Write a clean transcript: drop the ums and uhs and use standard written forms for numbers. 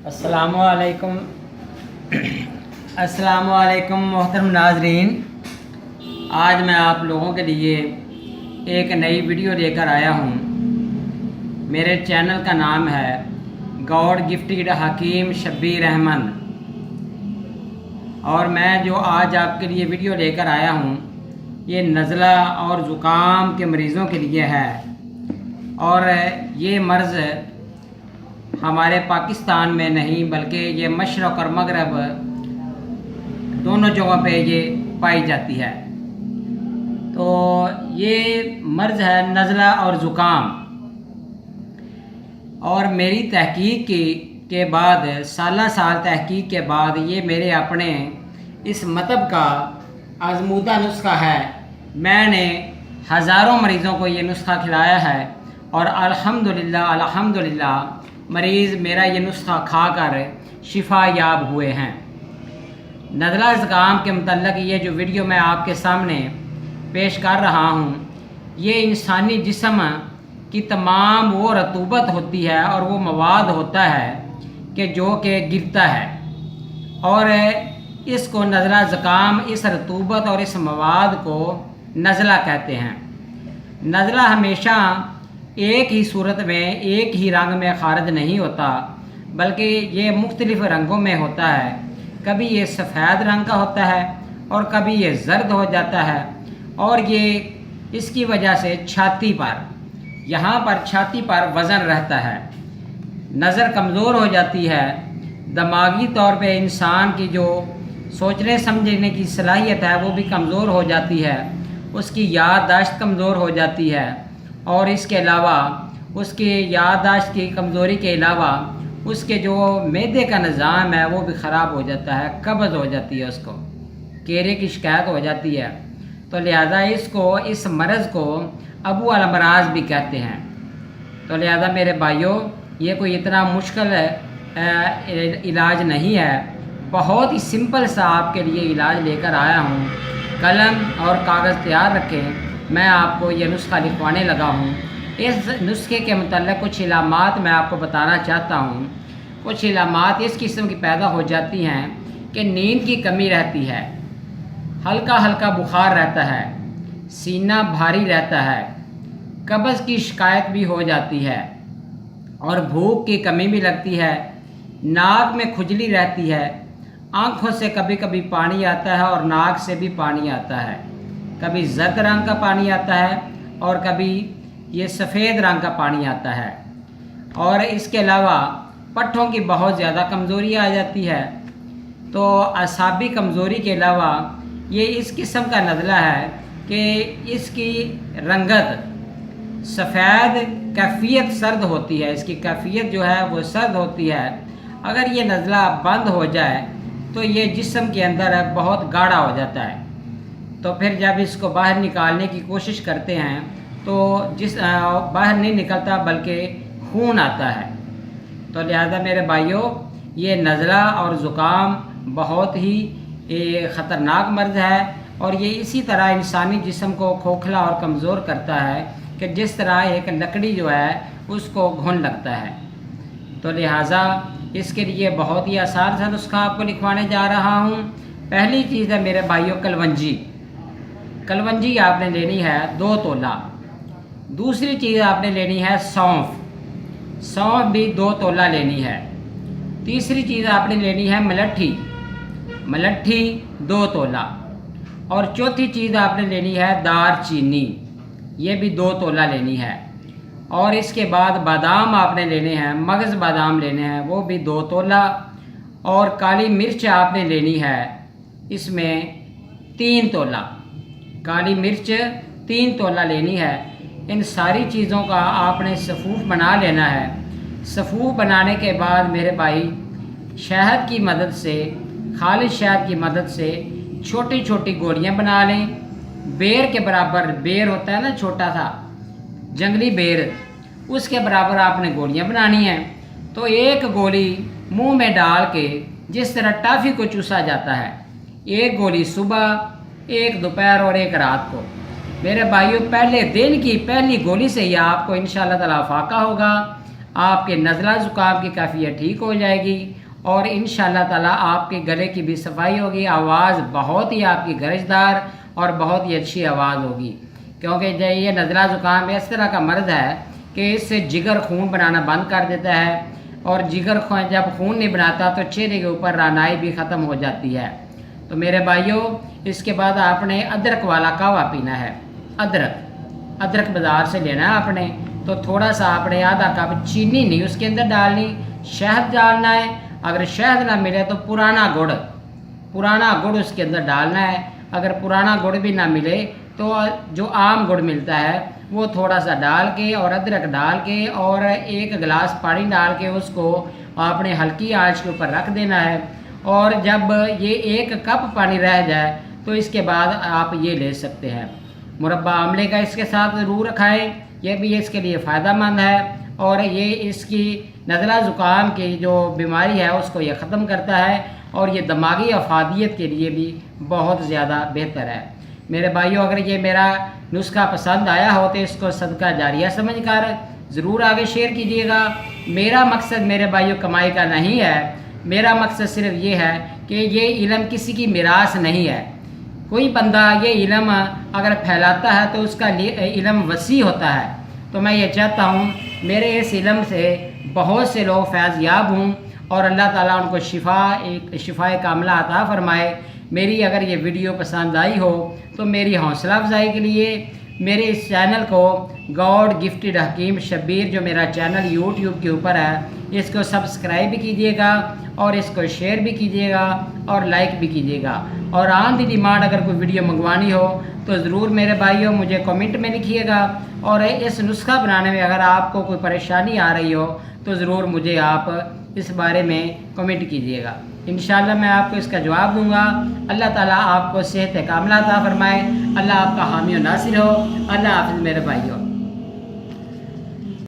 السلام علیکم محترم ناظرین، آج میں آپ لوگوں کے لیے ایک نئی ویڈیو لے کر آیا ہوں۔ میرے چینل کا نام ہے گاڈ گفٹیڈ حکیم شبیر احمد، اور میں جو آج آپ کے لیے ویڈیو لے کر آیا ہوں یہ نزلہ اور زکام کے مریضوں کے لیے ہے۔ اور یہ مرض ہمارے پاکستان میں نہیں بلکہ یہ مشرق اور مغرب دونوں جگہوں پہ یہ پائی جاتی ہے۔ تو یہ مرض ہے نزلہ اور زکام، اور میری تحقیق کے بعد سالہ سال تحقیق کے بعد یہ میرے اپنے اس مطلب کا آزمودہ نسخہ ہے۔ میں نے ہزاروں مریضوں کو یہ نسخہ کھلایا ہے اور الحمدللہ مریض میرا یہ نسخہ کھا کر شفا یاب ہوئے ہیں۔ نزلہ زکام کے متعلق یہ جو ویڈیو میں آپ کے سامنے پیش کر رہا ہوں، یہ انسانی جسم کی تمام وہ رطوبت ہوتی ہے اور وہ مواد ہوتا ہے کہ جو کہ گرتا ہے، اور اس کو نزلہ زکام، اس رطوبت اور اس مواد کو نزلہ کہتے ہیں۔ نزلہ ہمیشہ ایک ہی صورت میں، ایک ہی رنگ میں خارج نہیں ہوتا بلکہ یہ مختلف رنگوں میں ہوتا ہے۔ کبھی یہ سفید رنگ کا ہوتا ہے اور کبھی یہ زرد ہو جاتا ہے، اور یہ اس کی وجہ سے چھاتی پر وزن رہتا ہے، نظر کمزور ہو جاتی ہے، دماغی طور پہ انسان کی جو سوچنے سمجھنے کی صلاحیت ہے وہ بھی کمزور ہو جاتی ہے، اس کی یادداشت کمزور ہو جاتی ہے، اور اس کے علاوہ اس کی یادداشت کی کمزوری کے علاوہ اس کے جو معدے کا نظام ہے وہ بھی خراب ہو جاتا ہے، قبض ہو جاتی ہے، اس کو کیرے کی شکایت ہو جاتی ہے۔ تو لہذا اس مرض کو ابو الامراض بھی کہتے ہیں۔ تو لہذا میرے بھائیوں، یہ کوئی اتنا مشکل علاج نہیں ہے، بہت ہی سمپل سا آپ کے لیے علاج لے کر آیا ہوں۔ قلم اور کاغذ تیار رکھیں، میں آپ کو یہ نسخہ لکھوانے لگا ہوں۔ اس نسخے کے متعلق کچھ علامات میں آپ کو بتانا چاہتا ہوں۔ کچھ علامات اس قسم کی پیدا ہو جاتی ہیں کہ نیند کی کمی رہتی ہے، ہلکا بخار رہتا ہے، سینہ بھاری رہتا ہے، قبض کی شکایت بھی ہو جاتی ہے، اور بھوک کی کمی بھی لگتی ہے، ناک میں کھجلی رہتی ہے، آنکھوں سے کبھی کبھی پانی آتا ہے اور ناک سے بھی پانی آتا ہے، کبھی زرد رنگ کا پانی آتا ہے اور کبھی یہ سفید رنگ کا پانی آتا ہے، اور اس کے علاوہ پٹھوں کی بہت زیادہ کمزوری آ جاتی ہے۔ تو اعصابی کمزوری کے علاوہ یہ اس قسم کا نزلہ ہے کہ اس کی رنگت سفید، کیفیت سرد ہوتی ہے، اس کی کیفیت جو ہے وہ سرد ہوتی ہے۔ اگر یہ نزلہ بند ہو جائے تو یہ جسم کے اندر بہت گاڑھا ہو جاتا ہے، تو پھر جب اس کو باہر نکالنے کی کوشش کرتے ہیں تو باہر نہیں نکلتا بلکہ خون آتا ہے۔ تو لہذا میرے بھائیوں، یہ نزلہ اور زکام بہت ہی خطرناک مرض ہے، اور یہ اسی طرح انسانی جسم کو کھوکھلا اور کمزور کرتا ہے کہ جس طرح ایک لکڑی جو ہے اس کو گھن لگتا ہے۔ تو لہٰذا اس کے لیے بہت ہی آسان سا نسخہ آپ کو لکھوانے جا رہا ہوں۔ پہلی چیز ہے میرے بھائیوں کلونجی آپ نے لینی ہے 2 تولہ۔ دوسری چیز آپ نے لینی ہے سونف بھی 2 تولہ لینی ہے۔ تیسری چیز آپ نے لینی ہے ملٹھی 2 تولہ، اور چوتھی چیز آپ نے لینی ہے دار چینی، یہ بھی 2 تولہ لینی ہے، اور اس کے بعد بادام آپ نے لینے ہیں، مغز بادام لینے ہیں، وہ بھی 2 تولہ، اور کالی مرچ آپ نے لینی ہے، اس میں 3 تولہ، کالی مرچ 3 تولہ لینی ہے۔ ان ساری چیزوں کا آپ نے صفوف بنا لینا ہے۔ صفوف بنانے کے بعد میرے بھائی، شہد کی مدد سے، خالص شہد کی مدد سے چھوٹی چھوٹی گولیاں بنا لیں۔ بیر کے برابر، بیر ہوتا ہے نا چھوٹا سا جنگلی بیر، اس کے برابر آپ نے گولیاں بنانی ہیں۔ تو ایک گولی منہ میں ڈال کے جس طرح ٹافی کو چوسا جاتا ہے، ایک گولی صبح، ایک دوپہر اور ایک رات کو۔ میرے بھائیوں، پہلے دن کی پہلی گولی سے ہی آپ کو انشاءاللہ تعالیٰ فاقہ ہوگا۔ آپ کے نزلہ زکام کی کیفیت ٹھیک ہو جائے گی اور انشاءاللہ تعالیٰ آپ کے گلے کی بھی صفائی ہوگی، آواز بہت ہی آپ کی گرجدار اور بہت ہی اچھی آواز ہوگی، کیونکہ یہ نزلہ زکام اس طرح کا مرض ہے کہ اس سے جگر خون بنانا بند کر دیتا ہے، اور جگر جب خون نہیں بناتا تو چہرے کے اوپر رانائی بھی ختم ہو جاتی ہے۔ تو میرے بھائیوں، اس کے بعد آپ نے ادرک والا قہوہ پینا ہے۔ ادرک بازار سے لینا ہے آپ نے، تو تھوڑا سا آپ نے آدھا کپ چینی نہیں اس کے اندر ڈالنی، شہد ڈالنا ہے۔ اگر شہد نہ ملے تو پرانا گڑ اس کے اندر ڈالنا ہے۔ اگر پرانا گڑ بھی نہ ملے تو جو عام گڑ ملتا ہے وہ تھوڑا سا ڈال کے اور ادرک ڈال کے اور 1 گلاس پانی ڈال کے اس کو آپ نے ہلکی آنچ کے اوپر رکھ دینا ہے، اور جب یہ 1 کپ پانی رہ جائے تو اس کے بعد آپ یہ لے سکتے ہیں۔ مربع آملے کا اس کے ساتھ ضرور کھائیں، یہ بھی اس کے لیے فائدہ مند ہے، اور یہ اس کی نزلہ زکام کی جو بیماری ہے اس کو یہ ختم کرتا ہے، اور یہ دماغی افادیت کے لیے بھی بہت زیادہ بہتر ہے۔ میرے بھائیوں، اگر یہ میرا نسخہ پسند آیا ہو تو اس کو صدقہ جاریہ سمجھ کر ضرور آگے شیئر کیجیے گا۔ میرا مقصد میرے بھائیوں کمائی کا نہیں ہے، میرا مقصد صرف یہ ہے کہ یہ علم کسی کی میراث نہیں ہے۔ کوئی بندہ یہ علم اگر پھیلاتا ہے تو اس کا علم وسیع ہوتا ہے، تو میں یہ چاہتا ہوں میرے اس علم سے بہت سے لوگ فیض یاب ہوں، اور اللہ تعالیٰ ان کو شفائے کاملہ عطا فرمائے۔ میری اگر یہ ویڈیو پسند آئی ہو تو میری حوصلہ افزائی کے لیے میرے اس چینل کو گاڈ گفٹڈ حکیم شبیر، جو میرا چینل یوٹیوب کے اوپر ہے، اس کو سبسکرائب بھی کیجیے گا، اور اس کو شیئر بھی کیجیے گا اور لائک بھی کیجیے گا۔ اور آن دی ڈیمانڈ اگر کوئی ویڈیو منگوانی ہو تو ضرور میرے بھائیوں مجھے کمنٹ میں لکھیے گا، اور اس نسخہ بنانے میں اگر آپ کو کوئی پریشانی آ رہی ہو تو ضرور مجھے آپ اس بارے میں کمنٹ کیجیے گا، انشاءاللہ میں آپ کو اس کا جواب دوں گا۔ اللہ تعالیٰ آپ کو صحت کاملہ عطا فرمائے، اللہ آپ کا حامی و ناصر ہو۔ اللہ حافظ میرے بھائیوں۔